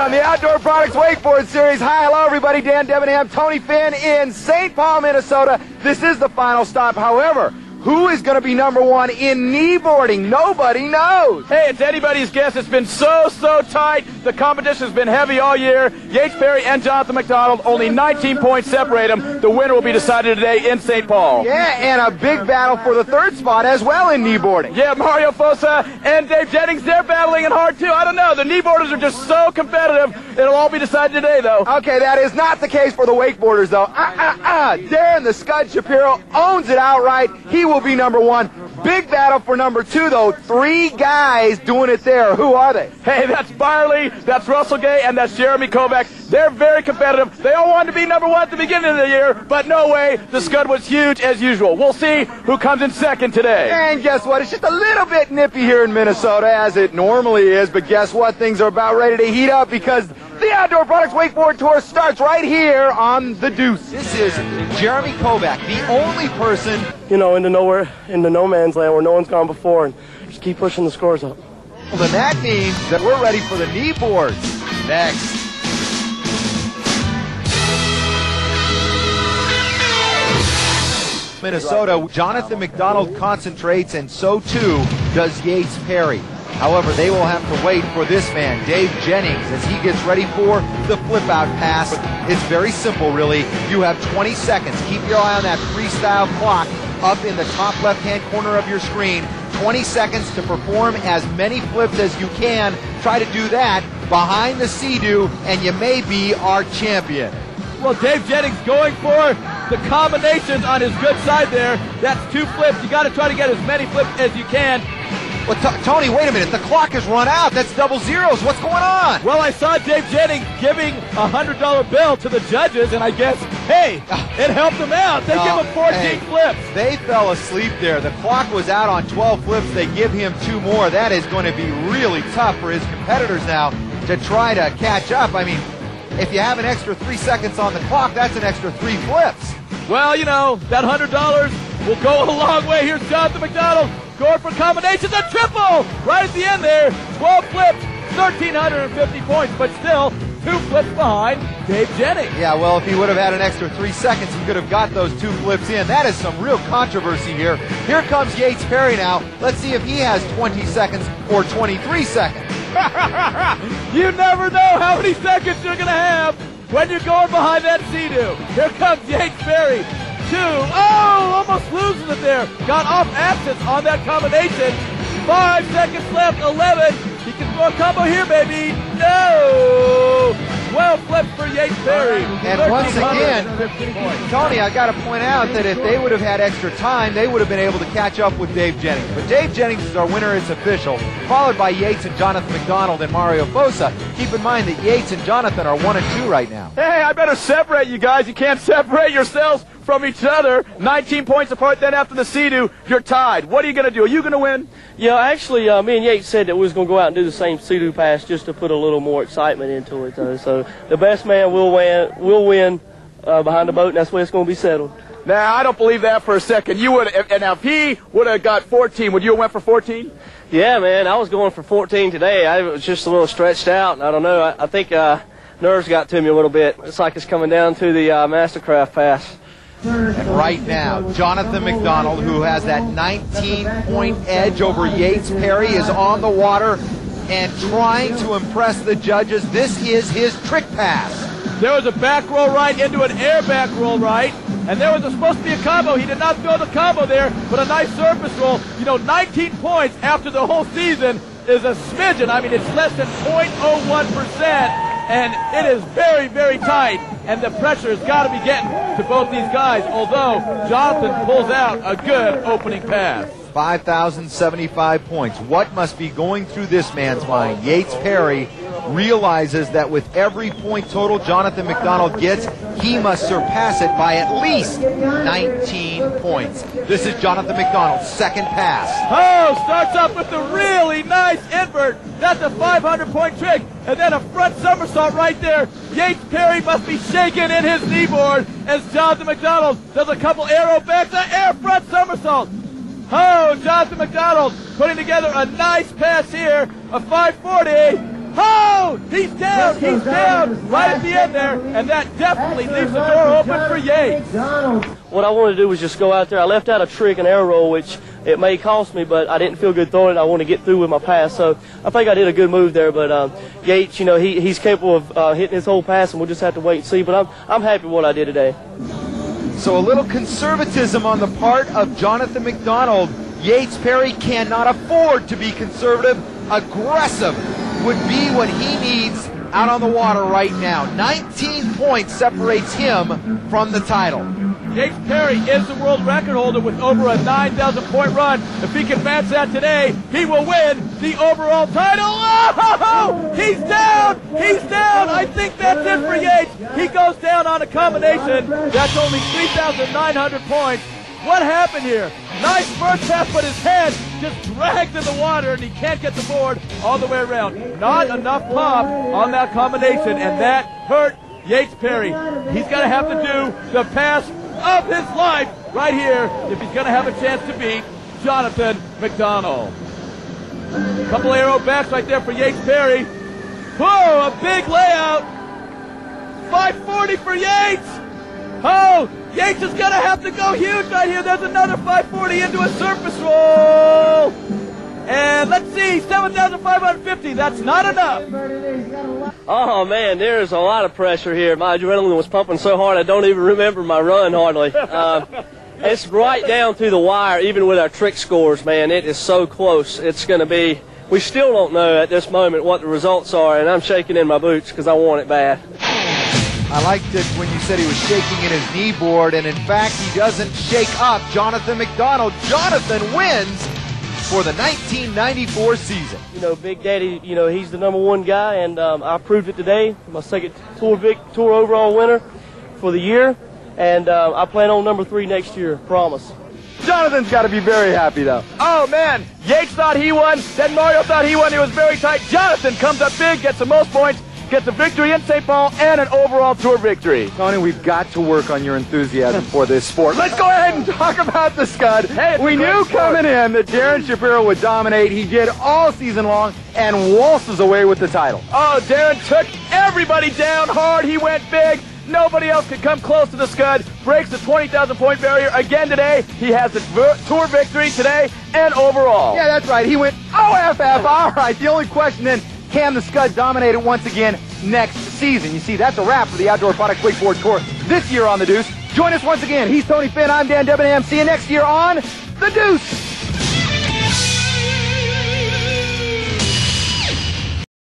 on the Outdoor Products Wakeboard Series. Hi, hello, everybody. Dan Debenham, Tony Finn in St. Paul, Minnesota. This is the final stop. However, who is going to be number one in kneeboarding? Nobody knows. Hey, it's anybody's guess. It's been so tight. The competition has been heavy all year. Yates Perry and Jonathan McDonald, only 19 points separate them. The winner will be decided today in St. Paul. Yeah, and a big battle for the third spot as well in kneeboarding. Yeah, Mario Fosa and Dave Jennings, they're battling it hard too. I don't know. The kneeboarders are just so competitive. It'll all be decided today, though. Okay, that is not the case for the wakeboarders, though. Darren the Scud Shapiro owns it outright. He will be number one. Big battle for number two, though. 3 guys doing it there. Who are they? Hey, that's Byerly, that's Russell Gay, and that's Jeremy Kovac. They're very competitive. They all wanted to be number one at the beginning of the year, but no way. The Scud was huge as usual. We'll see who comes in second today. And guess what? It's just a little bit nippy here in Minnesota, as it normally is, but guess what? Things are about ready to heat up because the Outdoor Products Wakeboard Tour starts right here on the Deuce. This is Jeremy Kovac, the only person, into nowhere, into no man's land where no one's gone before, and just keep pushing the scores up. Well, then that means that we're ready for the knee boards next. Minnesota, Jonathan McDonald concentrates, and so too does Yates Perry. However, they will have to wait for this man, Dave Jennings, as he gets ready for the flip-out pass. It's very simple, really. You have 20 seconds. Keep your eye on that freestyle clock up in the top left-hand corner of your screen. 20 seconds to perform as many flips as you can. Try to do that behind the Sea-Doo, and you may be our champion. Well, Dave Jennings going for the combinations on his good side there. That's 2 flips. You got to try to get as many flips as you can. Well, Tony, wait a minute. The clock has run out. That's double zeros. What's going on? Well, I saw Dave Jennings giving a $100 bill to the judges, and I guess, hey, it helped them out. They give him 14 flips. They fell asleep there. The clock was out on 12 flips. They give him 2 more. That is going to be really tough for his competitors now to try to catch up. I mean, if you have an extra 3 seconds on the clock, that's an extra 3 flips. Well, that $100 will go a long way. Here's Jonathan McDonald going for combinations, a triple right at the end there. 12 flips, 1,350 points, but still 2 flips behind Dave Jennings. Yeah, well, if he would have had an extra 3 seconds, he could have got those 2 flips in. That is some real controversy here. Here comes Yates Perry now. Let's see if he has 20 seconds or 23 seconds. You never know how many seconds you're going to have when you're going behind that Sea-Doo. Here comes Yates Perry. 2. Oh, almost loses it there. Got off axis on that combination. 5 seconds left. 11. He can throw a combo here, baby. No. 12 flips for Yates Perry. And once again, Tony, I got to point out that if they would have had extra time, they would have been able to catch up with Dave Jennings. But Dave Jennings is our winner. It's official. Followed by Yates and Jonathan McDonald and Mario Fosa. Keep in mind that Yates and Jonathan are 1 and 2 right now. Hey, I better separate you guys. You can't separate yourselves from each other. 19 points apart. Then after the Sea-Doo, you're tied. What are you going to do? Are you going to win? Yeah, actually, me and Yates said that we was going to go out and do the same Sea-Doo pass just to put a little more excitement into it. So the best man will win behind the boat, and that's the way it's going to be settled. Nah, I don't believe that for a second. You would, and now if he would have got 14, would you have went for 14? Yeah, man, I was going for 14 today. I was just a little stretched out, and I don't know. I think nerves got to me a little bit. It's like it's coming down to the Mastercraft pass. And right now, Jonathan McDonald, who has that 19-point edge over Yates Perry, is on the water and trying to impress the judges. This is his trick pass. There was a back roll right into an air back roll right, and there was supposed to be a combo. He did not throw the combo there, but a nice surface roll. 19 points after the whole season is a smidgen. I mean, it's less than 0.01%, and it is very, very tight, and the pressure has got to be getting to both these guys, although Jonathan pulls out a good opening pass. 5,075 points. What must be going through this man's mind? Yates Perry realizes that with every point total Jonathan McDonald gets, he must surpass it by at least 19 points. This is Jonathan McDonald's second pass. Oh, starts off with a really nice invert. That's a 500-point trick. And then a front somersault right there. Yates Perry must be shaking in his kneeboard as Jonathan McDonald does a couple aero backs, an air front somersault. Oh, Jonathan McDonald putting together a nice pass here, a 540. Oh, he's down right at the end there, and that definitely leaves the door open for Yates. What I wanted to do was just go out there. I left out a trick and arrow roll, which it may cost me, but I didn't feel good throwing it. I want to get through with my pass, so I think I did a good move there. But Yates, you know, he's capable of hitting his whole pass, and we'll just have to wait and see. But I'm happy with what I did today. So a little conservatism on the part of Jonathan McDonald. Yates Perry cannot afford to be conservative. Aggressive would be what he needs out on the water right now. 19 points separates him from the title. Yates Perry is the world record holder with over a 9,000-point run. If he can match that today, he will win the overall title. Oh, he's down. He's down. I think that's it for Yates. He goes down on a combination. That's only 3,900 points. What happened here? Nice first pass, but his head just dragged in the water, and he can't get the board all the way around. Not enough pop on that combination, and that hurt Yates Perry. He's going to have to do the pass of his life right here if he's going to have a chance to beat Jonathan McDonald. Couple arrow backs right there for Yates Perry. Whoa, a big layout. 540 for Yates. Oh, Yates is going to have to go huge right here. There's another 540 into a surface roll. And let's see, 7,550. That's not enough. Oh, man, there's a lot of pressure here. My adrenaline was pumping so hard I don't even remember my run hardly. It's right down to the wire, even with our trick scores, man. It is so close. It's going to be, we still don't know at this moment what the results are, and I'm shaking in my boots because I want it bad. I liked it when you said he was shaking in his knee board, and in fact, he doesn't shake up Jonathan McDonald. Jonathan wins for the 1994 season. You know, Big Daddy, you know, he's the #1 guy, and I proved it today. My second tour overall winner for the year, and I plan on #3 next year, promise. Jonathan's got to be very happy, though. Oh, man, Yates thought he won, then Mario thought he won. It was very tight. Jonathan comes up big, gets the most points, gets a victory in St. Paul and an overall tour victory. Tony, we've got to work on your enthusiasm for this sport. Let's go ahead and talk about the Scud. Hey, we knew coming in that Darren Shapiro would dominate. He did all season long and waltzes away with the title. Oh, Darren took everybody down hard. He went big. Nobody else could come close to the Scud. Breaks the 20,000-point barrier again today. He has the tour victory today and overall. Yeah, that's right. He went OFF. All right, the only question then, can the Scud dominate it once again next season? You see, that's a wrap for the Outdoor Aquatics Wakeboard Tour this year on The Deuce. Join us once again. He's Tony Finn. I'm Dan Debenham. See you next year on The Deuce.